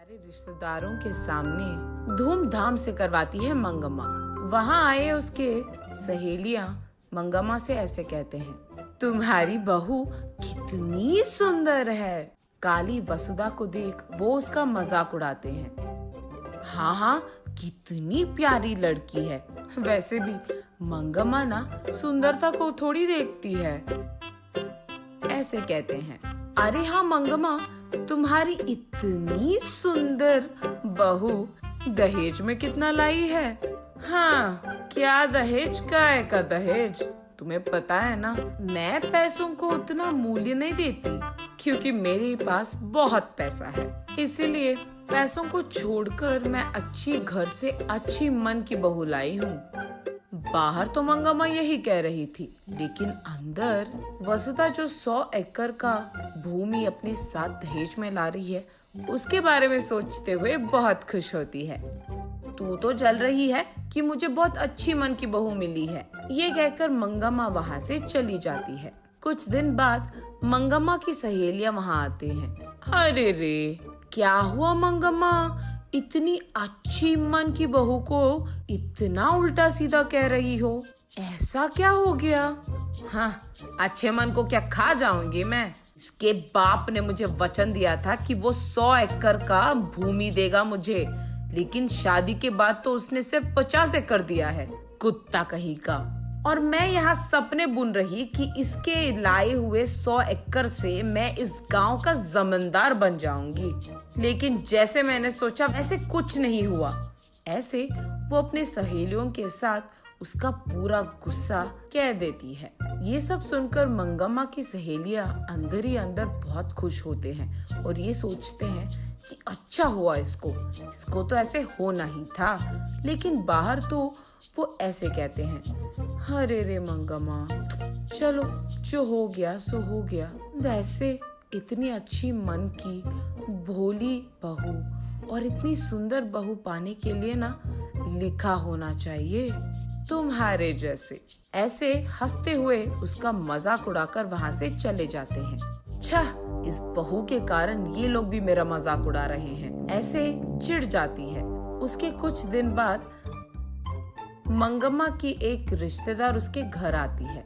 सारे रिश्तेदारों के सामने धूमधाम से करवाती है मंगम्मा। वहाँ आए उसके सहेलियां मंगम्मा से ऐसे कहते हैं, तुम्हारी बहू कितनी सुंदर है। काली वसुधा को देख वो उसका मजाक उड़ाते हैं। हाँ हाँ, कितनी प्यारी लड़की है। वैसे भी मंगम्मा ना सुंदरता को थोड़ी देखती है। ऐसे कहते हैं, अरे हाँ मंगम्मा, तुम्हारी इतनी सुंदर बहू दहेज में कितना लाई है। हाँ, क्या दहेज, काय का दहेज। तुम्हें पता है ना, मैं पैसों को उतना मूल्य नहीं देती क्योंकि मेरे पास बहुत पैसा है। इसीलिए पैसों को छोड़कर मैं अच्छी घर से अच्छी मन की बहू लाई हूँ। बाहर तो मंगम्मा यही कह रही थी, लेकिन अंदर वसुधा जो 100 एकड़ का भूमि अपने साथ दहेज में ला रही है, उसके बारे में सोचते हुए बहुत खुश होती है। तू तो जल रही है कि मुझे बहुत अच्छी मन की बहू मिली है। ये कहकर मंगम्मा वहाँ से चली जाती है। कुछ दिन बाद मंगम्मा की सहेलियां वहाँ आते हैं। अरे रे, क्या हुआ मंगम्मा, इतनी अच्छी मन की बहू को इतना उल्टा सीधा कह रही हो, ऐसा क्या हो गया। हाँ, अच्छे मन को क्या खा जाऊंगी मैं। इसके बाप ने मुझे वचन दिया था कि वो 100 एकड़ का भूमि देगा मुझे, लेकिन शादी के बाद तो उसने सिर्फ 50 एकड़ दिया है, कुत्ता कहीं का। और मैं यहाँ सपने बुन रही कि इसके लाए हुए 100 एकड़ से मैं इस गांव का जमींदार बन जाऊंगी, लेकिन जैसे मैंने सोचा वैसे कुछ नहीं हुआ। ऐसे वो अपने सहेलियों के साथ उसका पूरा गुस्सा कह देती है। ये सब सुनकर मंगम्मा की सहेलियां अंदर ही अंदर बहुत खुश होते हैं और ये सोचते हैं कि अच्छा हुआ, इसको तो ऐसे होना ही था। लेकिन बाहर तो वो ऐसे कहते हैं, अरे रे मंगम्मा, चलो जो हो गया सो हो गया। वैसे इतनी अच्छी मन की भोली बहू और इतनी सुंदर बहू पाने के लिए ना लिखा होना चाहिए तुम्हारे जैसे। ऐसे हंसते हुए उसका मजाक उड़ाकर वहाँ से चले जाते हैं। छह, इस बहू के कारण ये लोग भी मेरा मजाक उड़ा रहे हैं, ऐसे चिढ़ जाती है। उसके कुछ दिन बाद मंगम्मा की एक रिश्तेदार उसके घर आती है।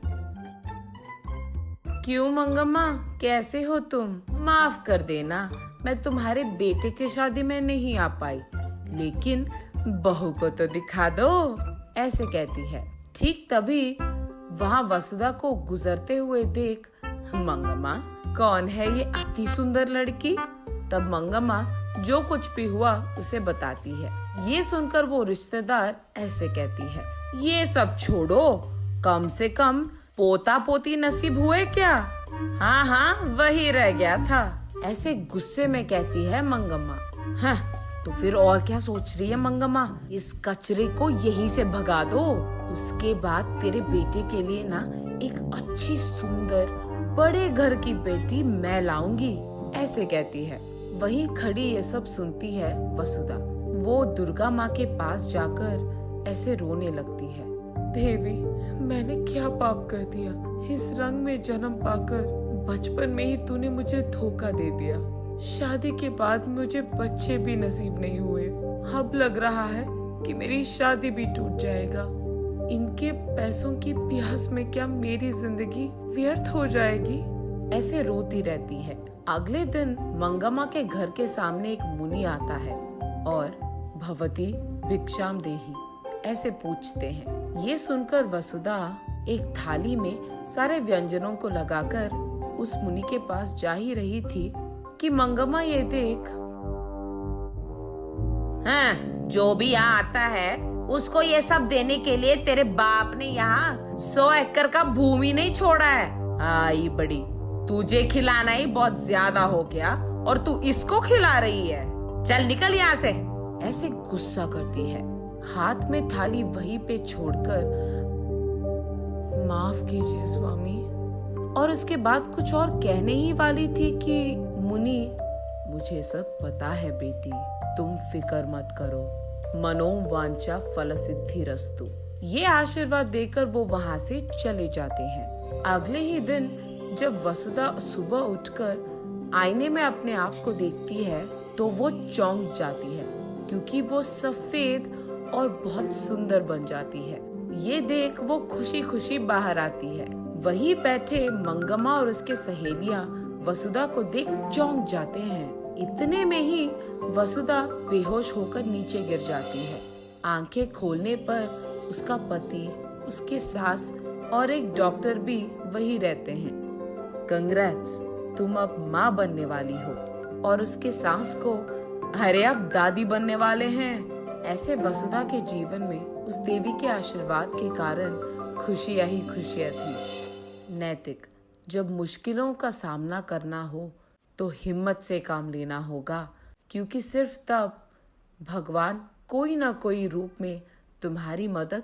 क्यों मंगम्मा, कैसे हो तुम? माफ कर देना, मैं तुम्हारे बेटे की शादी में नहीं आ पाई, लेकिन बहू को तो दिखा दो, ऐसे कहती है। ठीक तभी वहाँ वसुधा को गुजरते हुए देख मंगम्मा, कौन है ये अति सुंदर लड़की? तब मंगम्मा जो कुछ भी हुआ उसे बताती है। ये सुनकर वो रिश्तेदार ऐसे कहती है, ये सब छोड़ो, कम से कम पोता पोती नसीब हुए क्या? हाँ हाँ, वही रह गया था, ऐसे गुस्से में कहती है मंगम्मा। हाँ, तो फिर और क्या सोच रही है मंगम्मा, इस कचरे को यहीं से भगा दो। उसके बाद तेरे बेटे के लिए ना एक अच्छी सुंदर बड़े घर की बेटी मैं लाऊंगी, ऐसे कहती है। वहीं खड़ी ये सब सुनती है वसुधा। वो दुर्गा माँ के पास जाकर ऐसे रोने लगती है। देवी, मैंने क्या पाप कर दिया? इस रंग में जन्म पाकर बचपन में ही तूने मुझे धोखा दे दिया। शादी के बाद मुझे बच्चे भी नसीब नहीं हुए। अब लग रहा है कि मेरी शादी भी टूट जाएगा। इनके पैसों की प्यास में क्या मेरी जिंदगी व्यर्थ हो जाएगी? ऐसे रोती रहती है। अगले दिन मंगम्मा के घर के सामने एक मुनि आता है और भवती भिक्षाम देहि ऐसे पूछते हैं। ये सुनकर वसुधा एक थाली में सारे व्यंजनों को लगाकर उस मुनि के पास जा ही रही थी कि मंगम्मा ये देख, हाँ, जो भी यहाँ आता है उसको ये सब देने के लिए तेरे बाप ने यहाँ 100 एकड़ का भूमि नहीं छोड़ा है। आई बड़ी, तुझे खिलाना ही बहुत ज्यादा हो गया और तू इसको खिला रही है, चल निकल यहाँ से, ऐसे गुस्सा करती है। हाथ में थाली वहीं पे छोड़कर, माफ कीजिए स्वामी, और उसके बाद कुछ और कहने ही वाली थी कि मुनि, मुझे सब पता है बेटी, तुम फिक्र मत करो, मनोवांछा फल सिद्धि रस्तु। ये आशीर्वाद देकर वो वहाँ से चले जाते हैं। अगले ही दिन जब वसुधा सुबह उठकर आईने में अपने आप को देखती है तो वो चौंक जाती है क्योंकि वो सफेद और बहुत सुंदर बन जाती है। ये देख वो खुशी खुशी बाहर आती है। वहीं बैठे मंगम्मा और उसके सहेलियां वसुधा को देख चौंक जाते हैं। इतने में ही वसुधा बेहोश होकर नीचे गिर जाती है। आंखें खोलने पर उसका पति, उसके सास और एक डॉक्टर भी वही रहते हैं। कंग्रेट्स, तुम अब माँ बनने वाली हो। और उसके सास को, अरे अब दादी बनने वाले हैं। ऐसे वसुधा के जीवन में उस देवी के आशीर्वाद के कारण खुशियां ही खुशियां थी। नैतिक, जब मुश्किलों का सामना करना हो तो हिम्मत से काम लेना होगा, क्योंकि सिर्फ तब भगवान कोई ना कोई रूप में तुम्हारी मदद